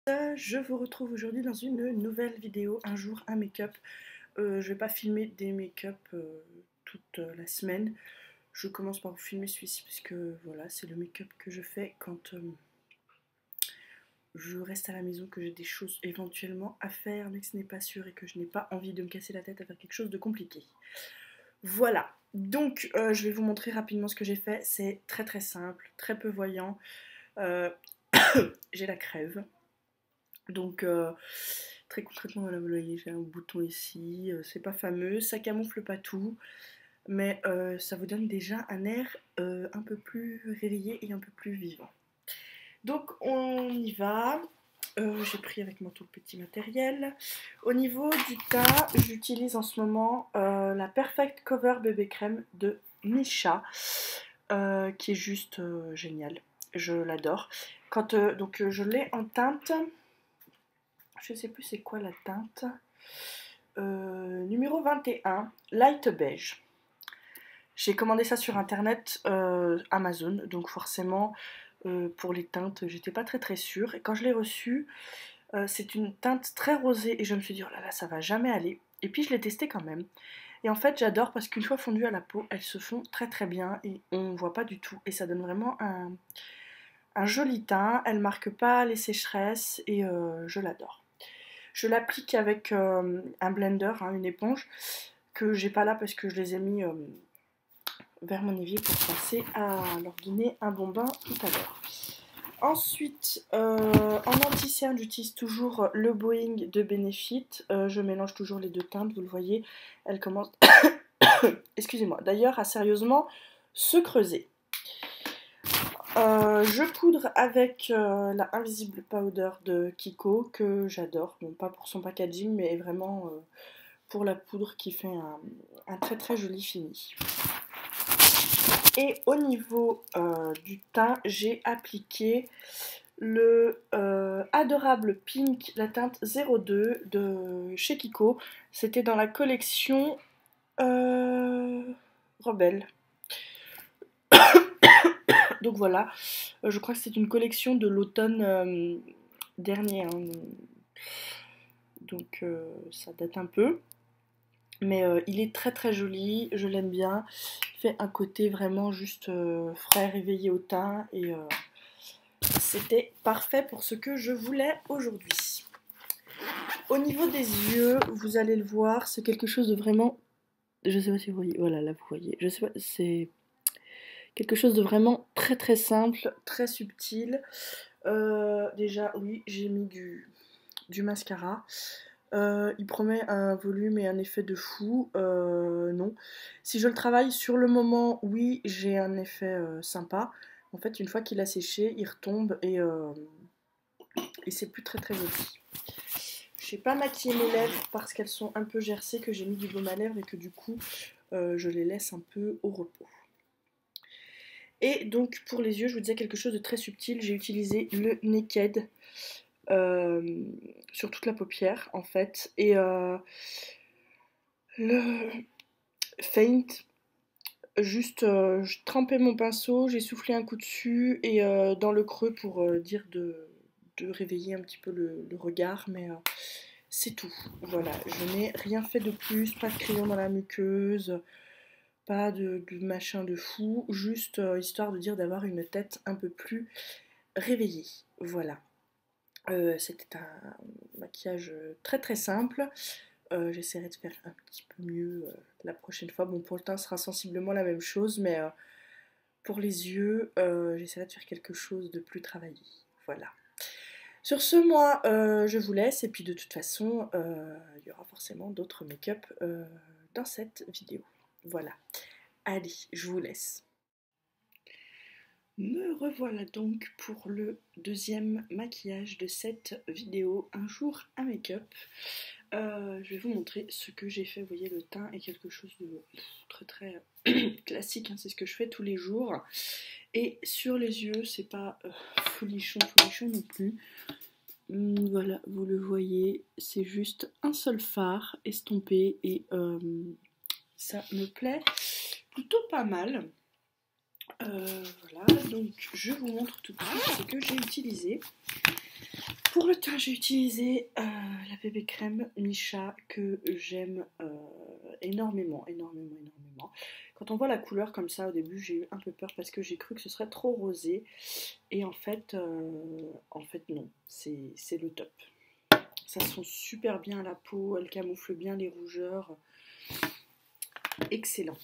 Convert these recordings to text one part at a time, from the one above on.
Je vous retrouve aujourd'hui dans une nouvelle vidéo, un jour un make-up. Je vais pas filmer des make-up toute la semaine. Je commence par vous filmer celui-ci parce que voilà, c'est le make-up que je fais quand je reste à la maison, que j'ai des choses éventuellement à faire mais que ce n'est pas sûr et que je n'ai pas envie de me casser la tête à faire quelque chose de compliqué. Voilà, donc je vais vous montrer rapidement ce que j'ai fait. C'est très très simple, très peu voyant. J'ai la crève. Donc très concrètement, voilà, vous voyez, j'ai un bouton ici, c'est pas fameux, ça camoufle pas tout, mais ça vous donne déjà un air un peu plus réveillé et un peu plus vivant. Donc on y va. J'ai pris avec moi tout le petit matériel. Au niveau du teint, j'utilise en ce moment la Perfect Cover Bébé Crème de Missha, qui est juste géniale. Je l'adore. Donc je l'ai en teinte. Je sais plus c'est quoi la teinte. Numéro 21, light beige. J'ai commandé ça sur internet, Amazon, donc forcément pour les teintes j'étais pas très sûre. Et quand je l'ai reçu, c'est une teinte très rosée et je me suis dit oh là là, ça va jamais aller. Et puis je l'ai testé quand même. Et en fait j'adore parce qu'une fois fondues à la peau, elles se font très bien et on voit pas du tout. Et ça donne vraiment un joli teint, elle marque pas les sécheresses et je l'adore. Je l'applique avec un blender, hein, une éponge, que j'ai pas là parce que je les ai mis vers mon évier pour passer à leur donner un bon bain tout à l'heure. Ensuite, en anti-cerne, j'utilise toujours le Boeing de Benefit. Je mélange toujours les deux teintes, vous le voyez, elle commence, excusez-moi, d'ailleurs à sérieusement se creuser. Je poudre avec la Invisible Powder de Kiko, que j'adore. Bon, pas pour son packaging, mais vraiment pour la poudre qui fait un très joli fini. Et au niveau du teint, j'ai appliqué le adorable Pink, la teinte 02 de chez Kiko. C'était dans la collection Rebelle. Donc voilà, je crois que c'est une collection de l'automne dernier, hein. Donc ça date un peu. Mais il est très joli, je l'aime bien. Il fait un côté vraiment juste frais, réveillé au teint. Et c'était parfait pour ce que je voulais aujourd'hui. Au niveau des yeux, vous allez le voir, c'est quelque chose de vraiment... Je sais pas si vous voyez, voilà, là vous voyez. Je sais pas, c'est quelque chose de vraiment très simple, très subtil. Déjà, oui, j'ai mis du mascara. Il promet un volume et un effet de fou. Non. Si je le travaille sur le moment, oui, j'ai un effet sympa. En fait, une fois qu'il a séché, il retombe et c'est plus très joli. Je n'ai pas maquillé mes lèvres parce qu'elles sont un peu gercées, que j'ai mis du baume à lèvres et que du coup, je les laisse un peu au repos. Et donc pour les yeux, je vous disais quelque chose de très subtil. J'ai utilisé le Naked sur toute la paupière en fait. Et le Faint, juste je trempais mon pinceau, j'ai soufflé un coup dessus et dans le creux pour dire de réveiller un petit peu le regard, mais c'est tout. Voilà, je n'ai rien fait de plus, pas de crayon dans la muqueuse, pas de machin de fou, juste histoire de dire d'avoir une tête un peu plus réveillée. Voilà. C'était un maquillage très simple. J'essaierai de faire un petit peu mieux la prochaine fois. Bon, pour le teint, ce sera sensiblement la même chose, mais pour les yeux, j'essaierai de faire quelque chose de plus travaillé. Voilà. Sur ce, moi, je vous laisse. Et puis, de toute façon, il y aura forcément d'autres make-up dans cette vidéo. Voilà. Allez, je vous laisse. Me revoilà donc pour le deuxième maquillage de cette vidéo, un jour un make-up. Je vais vous montrer ce que j'ai fait. Vous voyez, le teint est quelque chose de très classique, hein, c'est ce que je fais tous les jours. Et sur les yeux, c'est pas folichon non plus. Voilà, vous le voyez, c'est juste un seul fard estompé et ça me plaît plutôt pas mal. Voilà, donc je vous montre tout de suite ce que j'ai utilisé. Pour le teint, j'ai utilisé la bébé crème Missha que j'aime énormément. Quand on voit la couleur comme ça au début, j'ai eu un peu peur parce que j'ai cru que ce serait trop rosé. Et en fait non, c'est le top. Ça sent super bien la peau, elle camoufle bien les rougeurs. Excellent.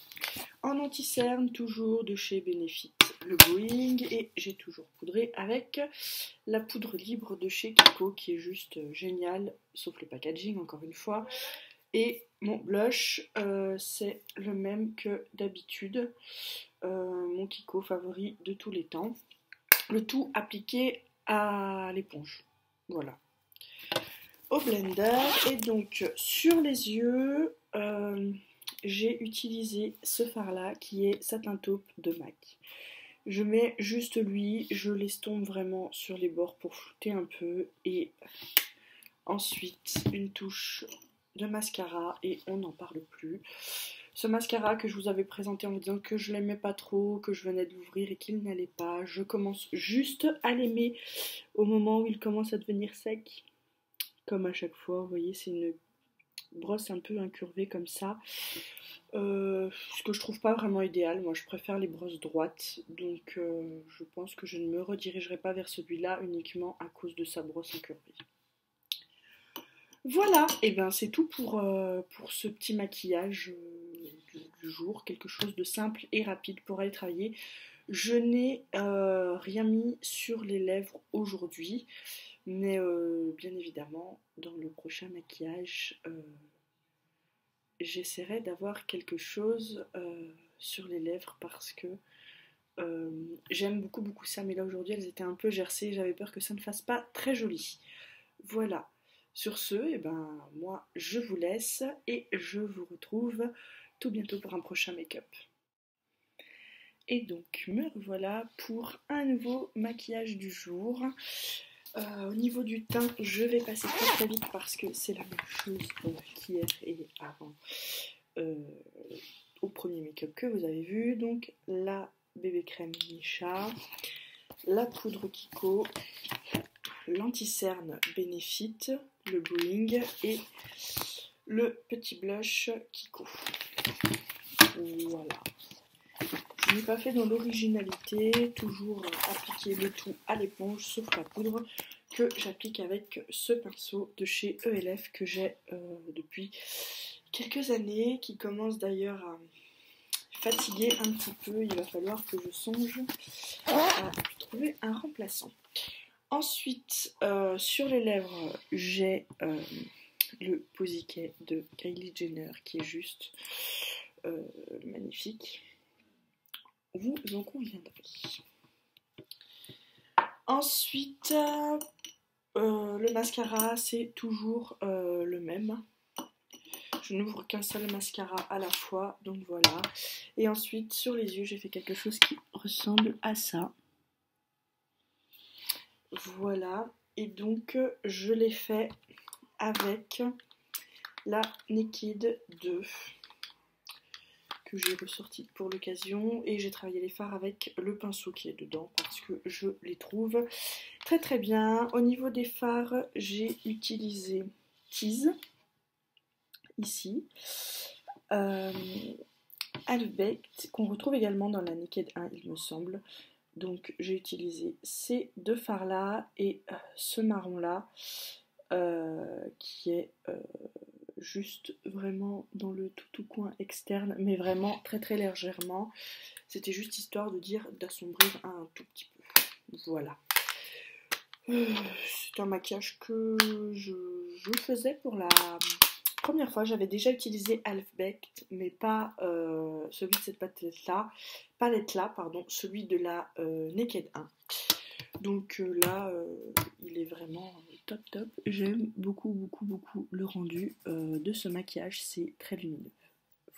En anti-cerne, toujours de chez Benefit, le Going, et j'ai toujours poudré avec la poudre libre de chez Kiko qui est juste géniale, sauf le packaging encore une fois. Et mon blush, c'est le même que d'habitude, mon Kiko favori de tous les temps. Le tout appliqué à l'éponge. Voilà. Au blender, et donc sur les yeux, j'ai utilisé ce fard là qui est Satin Taupe de MAC. Je mets juste lui, je l'estompe vraiment sur les bords pour flouter un peu, et ensuite une touche de mascara et on n'en parle plus. Ce mascara que je vous avais présenté en vous disant que je l'aimais pas trop, que je venais de l'ouvrir et qu'il n'allait pas, je commence juste à l'aimer au moment où il commence à devenir sec. Comme à chaque fois, vous voyez, c'est une brosse un peu incurvée comme ça. Ce que je trouve pas vraiment idéal. Moi, je préfère les brosses droites. Donc, je pense que je ne me redirigerai pas vers celui-là uniquement à cause de sa brosse incurvée. Voilà, et bien c'est tout pour ce petit maquillage du jour. Quelque chose de simple et rapide pour aller travailler. Je n'ai rien mis sur les lèvres aujourd'hui. Mais bien évidemment, dans le prochain maquillage, j'essaierai d'avoir quelque chose sur les lèvres parce que j'aime beaucoup ça. Mais là aujourd'hui, elles étaient un peu gercées. J'avais peur que ça ne fasse pas très joli. Voilà. Sur ce, et ben, moi, je vous laisse et je vous retrouve tout bientôt pour un prochain make-up. Et donc, me revoilà pour un nouveau maquillage du jour. Au niveau du teint, je vais passer très vite parce que c'est la même chose qu'hier et avant au premier make-up que vous avez vu. Donc la bébé crème Missha, la poudre Kiko, l'anti-cerne Benefit, le Going et le petit blush Kiko. Voilà. Je n'ai pas fait dans l'originalité, toujours appliquer le tout à l'éponge, sauf la poudre que j'applique avec ce pinceau de chez ELF que j'ai depuis quelques années, qui commence d'ailleurs à fatiguer un petit peu. Il va falloir que je songe à trouver un remplaçant. Ensuite, sur les lèvres, j'ai le Posy de Kylie Jenner qui est juste magnifique. Vous en conviendrez. Ensuite, le mascara, c'est toujours le même. Je n'ouvre qu'un seul mascara à la fois, donc voilà. Et ensuite, sur les yeux, j'ai fait quelque chose qui ressemble à ça. Voilà. Et donc, je l'ai fait avec la Naked 2. Que j'ai ressorti pour l'occasion, et j'ai travaillé les fards avec le pinceau qui est dedans parce que je les trouve très bien. Au niveau des fards, j'ai utilisé Tease ici, Half-Baked qu'on retrouve également dans la Naked 1 il me semble. Donc j'ai utilisé ces deux fards là et ce marron là qui est juste vraiment dans le tout coin externe, mais vraiment très légèrement. C'était juste histoire de dire d'assombrir un tout petit peu. Voilà. C'est un maquillage que je faisais pour la première fois. J'avais déjà utilisé Half-Baked, mais pas celui de cette palette-là, pardon, celui de la Naked 1. Donc là, il est vraiment top. J'aime beaucoup le rendu de ce maquillage. C'est très lumineux.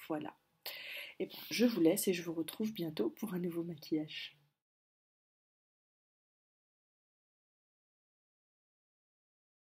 Voilà. Et ben, je vous laisse et je vous retrouve bientôt pour un nouveau maquillage.